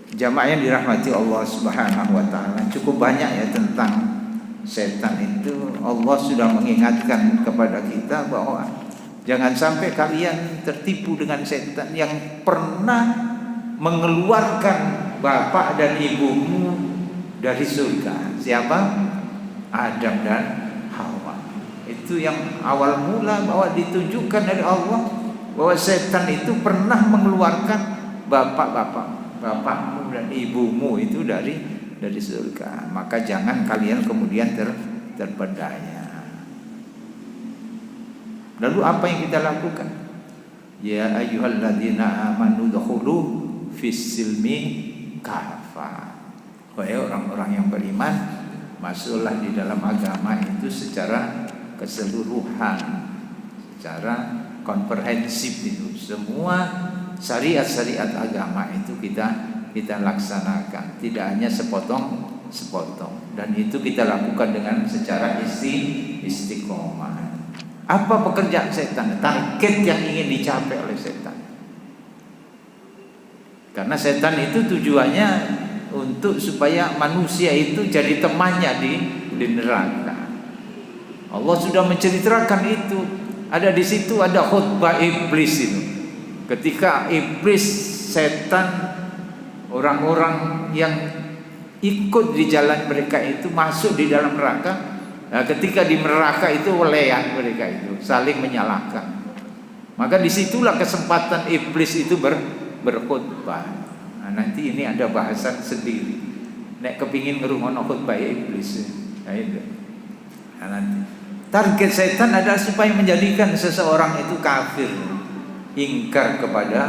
Jamaah yang dirahmati Allah Subhanahu wa taala, cukup banyak ya tentang setan itu. Allah sudah mengingatkan kepada kita bahwa jangan sampai kalian tertipu dengan setan yang pernah mengeluarkan bapak dan ibumu dari surga. Siapa? Adam dan Hawa. Itu yang awal mula bahwa ditunjukkan dari Allah bahwa setan itu pernah mengeluarkan bapakmu dan ibumu itu dari surga. Maka jangan kalian kemudian terpedaya. Lalu apa yang kita lakukan? Ya ayyuhalladzina amanu dkhulu fis silmi kafa. Wahai orang-orang yang beriman, masuklah di dalam agama itu secara keseluruhan, secara komprehensif itu. Semua syariat-syariat agama itu kita laksanakan, tidak hanya sepotong. Dan itu kita lakukan dengan secara istiqomah. Apa pekerjaan setan? Target yang ingin dicapai oleh setan. Karena setan itu tujuannya untuk supaya manusia itu jadi temannya di neraka. Allah sudah menceritakan itu. Ada di situ ada khutbah iblis itu. Ketika iblis, setan, orang-orang yang ikut di jalan mereka itu masuk di dalam neraka. Nah, ketika di neraka itu welean mereka itu saling menyalahkan. Maka disitulah kesempatan iblis itu berkhutbah. Nah, nanti ini ada bahasan sendiri. Nek kepingin ngerungono khutbah iblis. Nah, itu. Nah, nanti target setan adalah supaya menjadikan seseorang itu kafir, ingkar kepada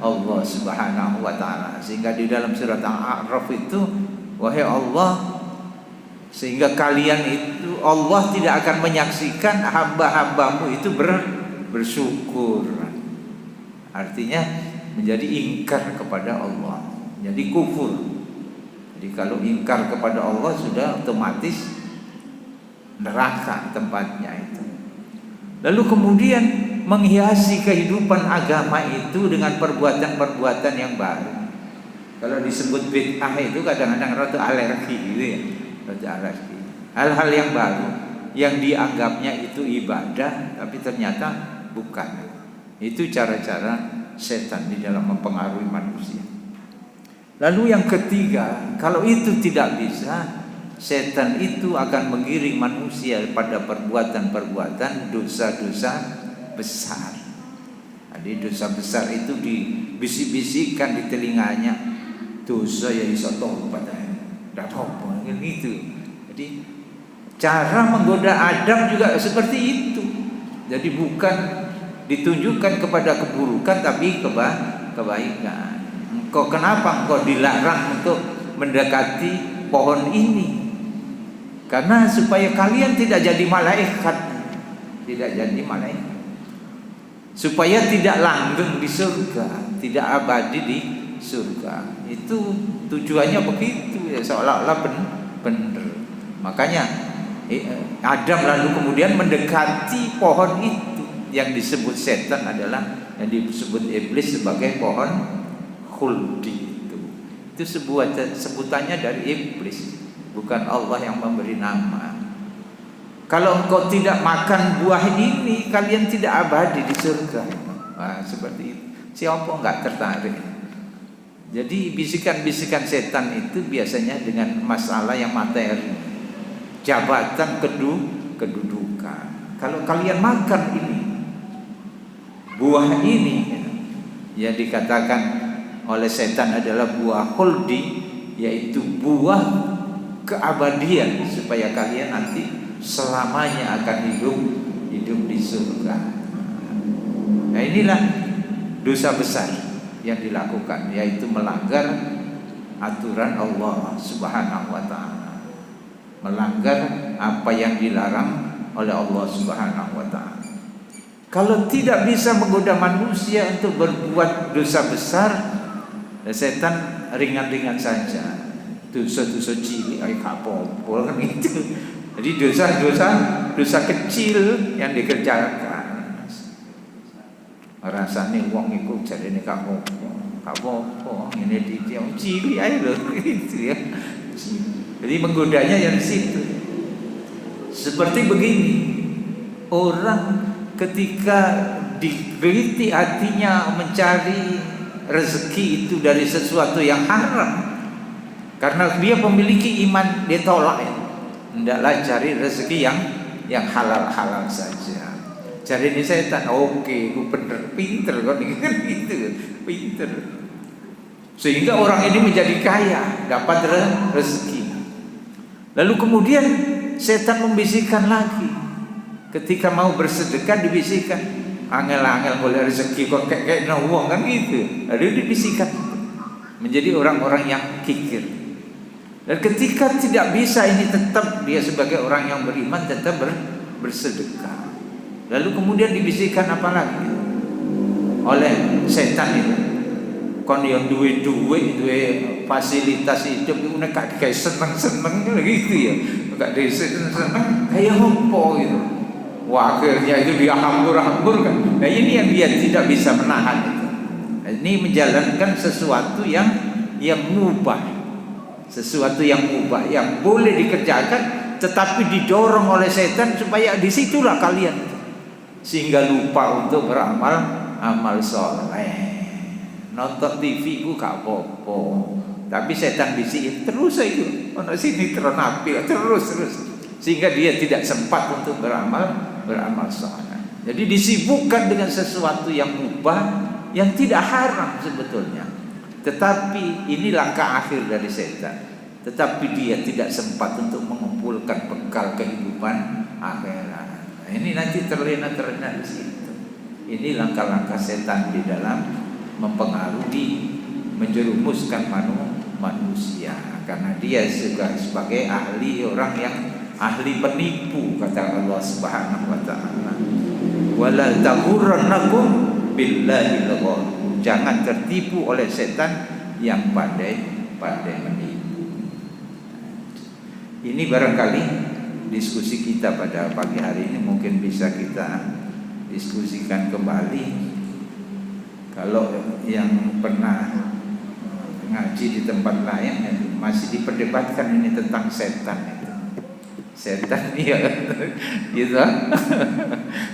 Allah Subhanahu wa taala. Sehingga di dalam surat Al-A'raf itu, wahai Allah, sehingga kalian itu Allah tidak akan menyaksikan hamba-hambamu itu bersyukur. Artinya menjadi ingkar kepada Allah, jadi kufur. Jadi kalau ingkar kepada Allah sudah otomatis neraka tempatnya itu. Lalu kemudian menghiasi kehidupan agama itu dengan perbuatan-perbuatan yang baru. Kalau disebut bid'ah itu kadang-kadang rada alergi gitu ya. Rada alergi. Hal-hal yang baru yang dianggapnya itu ibadah tapi ternyata bukan. Itu cara-cara setan di dalam mempengaruhi manusia. Lalu yang ketiga, kalau itu tidak bisa, setan itu akan mengiring manusia pada perbuatan-perbuatan dosa-dosa besar. Jadi dosa besar itu dibisik-bisikkan di telinganya, dosa yang iso tobat, tidak apa-apa gitu. Jadi cara menggoda Adam juga seperti itu. Jadi bukan ditunjukkan kepada keburukan tapi kebaikan. Kenapa engkau dilarang untuk mendekati pohon ini? Karena supaya kalian tidak jadi malaikat, supaya tidak langgeng di surga, tidak abadi di surga. Itu tujuannya begitu ya, seolah-olah benar. Makanya Adam lalu kemudian mendekati pohon itu. Yang disebut setan adalah yang disebut iblis sebagai pohon khuldi itu sebuah sebutannya dari iblis. bukan Allah yang memberi nama. Kalau engkau tidak makan buah ini, kalian tidak abadi di surga. Nah, seperti itu. Siapa enggak tertarik? Jadi bisikan-bisikan setan itu biasanya dengan masalah yang materi, jabatan, kedudukan. Kalau kalian makan ini, buah ini, yang dikatakan oleh setan adalah buah khuldi, yaitu buah keabadian, supaya kalian nanti selamanya akan hidup di surga. Nah, inilah dosa besar yang dilakukan, yaitu melanggar aturan Allah Subhanahu wa taala, melanggar apa yang dilarang oleh Allah Subhanahu wa taala. Kalau tidak bisa menggoda manusia untuk berbuat dosa besar, setan ringan-ringan saja. Dosa-dosa cilik ayo kapol kan itu. Jadi dosa kecil yang dikerjakan. Rasane wong iku jarene kamu ini dia cilik ae lho gitu ya. Jadi menggodanya yang di situ. Seperti begini, orang ketika digeliti hatinya mencari rezeki itu dari sesuatu yang haram, karena dia memiliki iman, dia tolak ya. Hendaklah cari rezeki yang halal-halal saja. Cari ini setan, oke, gue bener, pinter kan gitu, pinter. Sehingga orang ini menjadi kaya, dapat rezeki. Lalu kemudian setan membisikkan lagi. Ketika mau bersedekah dibisikkan, angel-angel boleh rezeki kok kayak nawang kan gitu. Lalu dibisikkan, menjadi orang-orang yang kikir. Dan ketika tidak bisa ini, tetap dia sebagai orang yang beriman tetap bersedekah. Lalu kemudian dibisikkan apa lagi oleh setan itu, kon yang duwe fasilitas hidup itu nek kayak seneng gitu ya, gak seneng kayak hompo gitu. Wah, akhirnya itu dia hambur-hambur kan. Nah, ini yang dia tidak bisa menahan itu. Ini menjalankan sesuatu yang mubah. Sesuatu yang mubah, yang boleh dikerjakan, tetapi didorong oleh setan supaya disitulah kalian, sehingga lupa untuk amal soleh. Nonton TV ku gak apa-apa, tapi setan bisikin terus itu, ono sini ternampil terus, sehingga dia tidak sempat untuk beramal soleh. Jadi disibukkan dengan sesuatu yang mubah, yang tidak haram sebetulnya. Tetapi ini langkah akhir dari setan. Tetapi dia tidak sempat untuk mengumpulkan bekal kehidupan akhirat. Nah, ini nanti terlena di situ. Ini langkah-langkah setan di dalam mempengaruhi, menjerumuskan manusia. Karena dia juga sebagai orang yang ahli penipu, kata Allah Subhanahu wa taala. Wala taghurrannakum billahi al-ghurur. Jangan tertipu oleh setan yang pandai menipu. Ini barangkali diskusi kita pada pagi hari ini mungkin bisa kita diskusikan kembali. Kalau yang pernah ngaji di tempat lain masih diperdebatkan ini tentang setan itu. Setan iya gitu.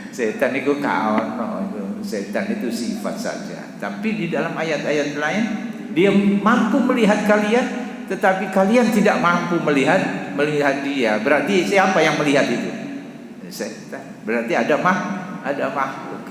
Setan itu kawan, setan itu sifat saja. Tapi di dalam ayat-ayat lain dia mampu melihat kalian, tetapi kalian tidak mampu melihat dia. Berarti siapa yang melihat itu? Setan. Berarti ada makhluk.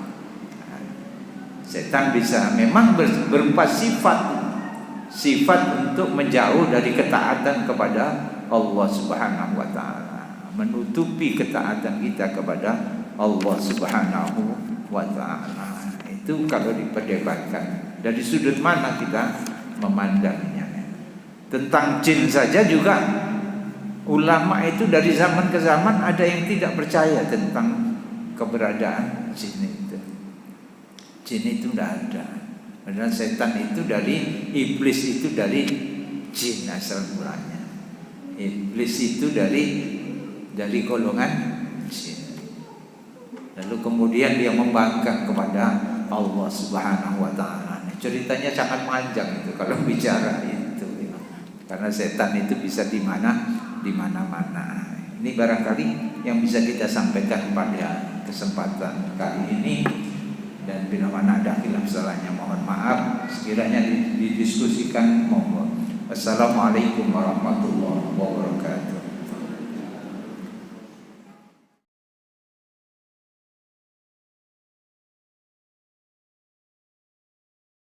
Setan bisa memang berupa sifat untuk menjauh dari ketaatan kepada Allah Subhanahu wa taala, menutupi ketaatan kita kepada Allah Subhanahu wa taala. Itu kalau diperdebatkan dari sudut mana kita memandangnya. Tentang jin saja juga ulama itu dari zaman ke zaman ada yang tidak percaya tentang keberadaan jin itu. Jin itu tidak ada. Padahal setan itu dari iblis, itu dari jin asal mulanya. Iblis itu dari golongan jin. Lalu kemudian dia membangkang kepada Allah Subhanahu wa taala. Ceritanya sangat panjang itu kalau bicara itu. Karena setan itu bisa di mana di mana-mana. Ini barangkali yang bisa kita sampaikan pada kesempatan kali ini, dan bila mana ada khilaf salahnya mohon maaf. Sekiranya didiskusikan, monggo. Wassalamualaikum warahmatullahi wabarakatuh.